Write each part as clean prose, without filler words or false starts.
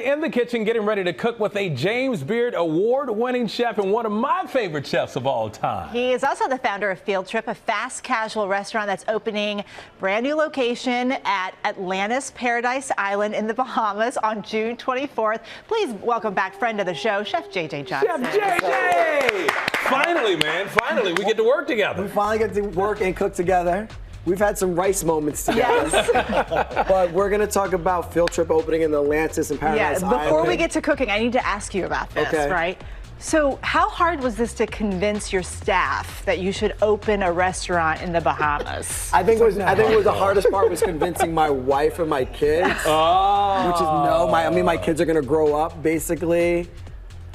In the kitchen, getting ready to cook with a James Beard award-winning chef and one of my favorite chefs of all time. He is also the founder of Fieldtrip, a fast casual restaurant that's opening brand new location at Atlantis Paradise Island in the Bahamas on June 24th. Please welcome back friend of the show, Chef JJ Johnson. Chef JJ! Finally, man, finally, we get to work together. We finally get to work and cook together. We've had some rice moments together. Yes. But we're going to talk about Fieldtrip opening in the Atlantis and Paradise Island. Before we get to cooking, I need to ask you about this, right? So how hard was this to convince your staff that you should open a restaurant in the Bahamas? I think it was the hardest part was convincing my wife and my kids. Which is my kids are going to grow up basically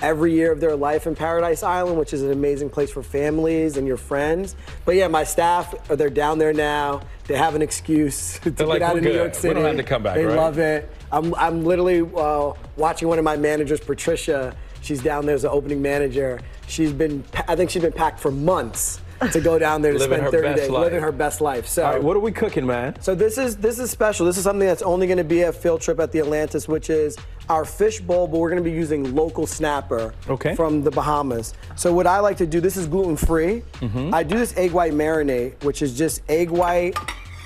every year of their life in Paradise Island, which is an amazing place for families and your friends. But yeah, my staff, they're down there now. They have an excuse to get out of New York City. We don't have to come back, They right? love it. I'm literally watching one of my managers, Patricia. She's down there as the opening manager. I think she's been packed for months to go down there to spend 30 days, living her best life. So, all right, what are we cooking, man? So this is special. This is something that's only going to be at Fieldtrip at the Atlantis, which is our fish bowl, but we're going to be using local snapper from the Bahamas. So what I like to do, this is gluten-free. I do this egg white marinade, which is just egg white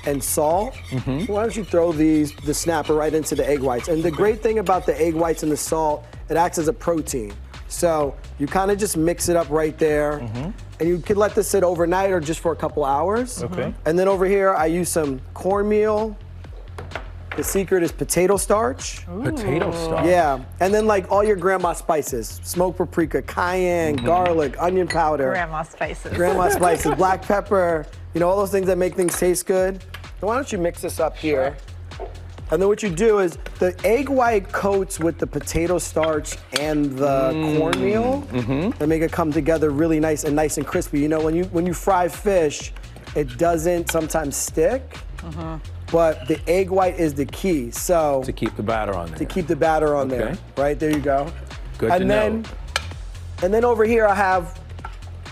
and salt. So why don't you throw the snapper right into the egg whites? And the great thing about the egg whites and the salt, it acts as a protein. So you kind of just mix it up right there. And you could let this sit overnight or just for a couple hours. And then over here, I use some cornmeal. The secret is potato starch. Potato starch? Yeah. And then like all your grandma spices, smoked paprika, cayenne, garlic, onion powder. Grandma spices. Grandma spices, black pepper, all those things that make things taste good. So why don't you mix this up here? And then what you do is the egg white coats with the potato starch and the cornmeal and make it come together really nice and crispy. When you fry fish, it doesn't sometimes stick, but the egg white is the key. So to keep the batter on there. To keep the batter on there. Right, there you go. Good to know. And then over here I have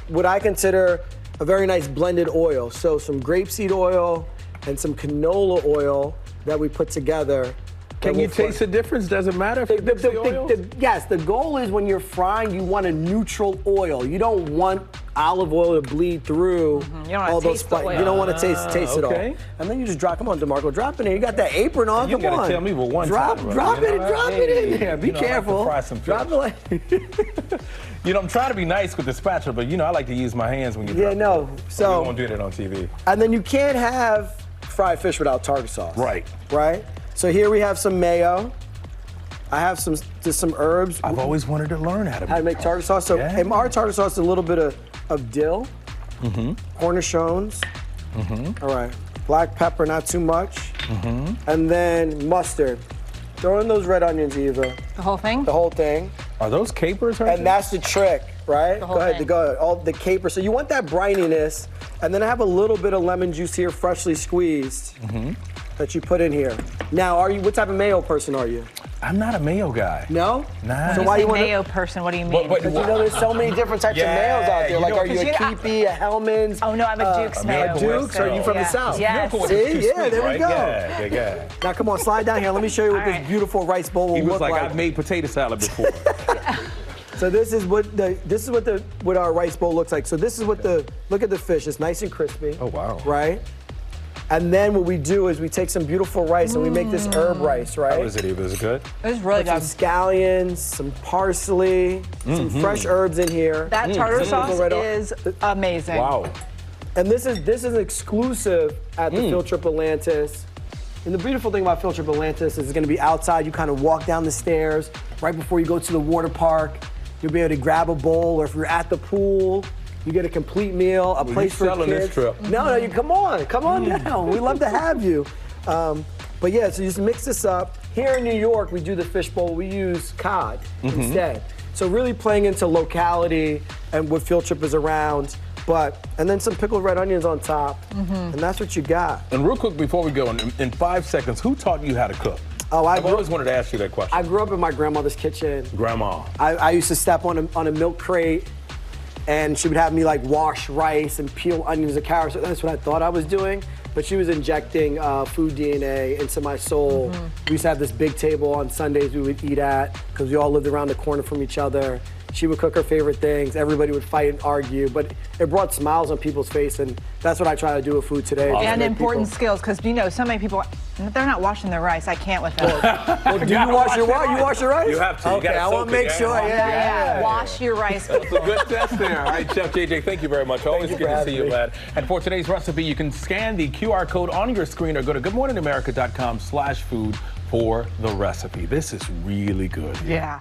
what I consider a very nice blended oil. So some grapeseed oil and some canola oil that we put together. Can you taste the difference? Does it matter if you mix the oils? Yes, the goal is when you're frying, you want a neutral oil. You don't want olive oil to bleed through all those spices. You don't want to taste it all. And then you just drop, come on, DeMarco, drop it in. You got that apron on, come on. You gotta tell me with one drop time, drop it in there. Be careful. I like to fry some fish. I'm trying to be nice with the spatula, but I like to use my hands when you drop it. So we won't do that on TV. And then you can't have fried fish without tartar sauce. Right. So here we have some mayo. I have some herbs. I've always wanted to learn how to make tartar sauce. So in our tartar sauce is a little bit of dill, cornichons. All right, black pepper, not too much. And then mustard. Throw in those red onions, Eva. The whole thing? The whole thing. Are those capers? And that's the trick, right? Go ahead. All the capers. So you want that brininess. And then I have a little bit of lemon juice here, freshly squeezed, that you put in here. Now, what type of mayo person are you? I'm not a mayo guy. No? Nah. So why you mayo person? What do you mean? Because there's so many different types of mayos out there. Like, are you a Keepy, a Hellman's? Oh no, I'm a Duke's mayo. Duke's? Are you from the South? Yes. See? Yeah, there we go. Yeah. Now come on, slide down here. Let me show you what this beautiful rice bowl will look like. I've made potato salad before. So this is what our rice bowl looks like. So this is look at the fish. It's nice and crispy. Oh wow. Right? And then what we do is we take some beautiful rice and we make this herb rice, right? How is it, Eva? Is it good? It was really good. Some scallions, some parsley, some fresh herbs in here. That tartar sauce is amazing. Wow. And this is exclusive at the Fieldtrip Atlantis. And the beautiful thing about Fieldtrip Atlantis is it's going to be outside. You kind of walk down the stairs right before you go to the water park. You'll be able to grab a bowl, or if you're at the pool, you get a complete meal, a place for kids. This trip. No, you come on down. We love to have you. But yeah, so you just mix this up. Here in New York, we do the fish bowl. We use cod instead. So really playing into locality and what Fieldtrip is around. And then some pickled red onions on top, and that's what you got. And real quick before we go, in 5 seconds, who taught you how to cook? Oh, I've always wanted to ask you that question. I grew up in my grandmother's kitchen. Grandma. I used to step on a milk crate, and she would have me like wash rice and peel onions and carrots. That's what I thought I was doing. but she was injecting food DNA into my soul. We used to have this big table on Sundays we would eat at because we all lived around the corner from each other. She would cook her favorite things. Everybody would fight and argue, but it brought smiles on people's face, and that's what I try to do with food today. And important skills, because you know, so many people, they're not washing their rice. I can't with that. Well, do you wash your rice? You wash your rice? You have to. Okay, I want to make sure. Yeah. Wash your rice. That's a good test there. All right, Chef JJ, thank you very much. Always good to see you, lad. And for today's recipe, you can scan the QR code on your screen or go to goodmorningamerica.com/food for the recipe. This is really good. Yeah.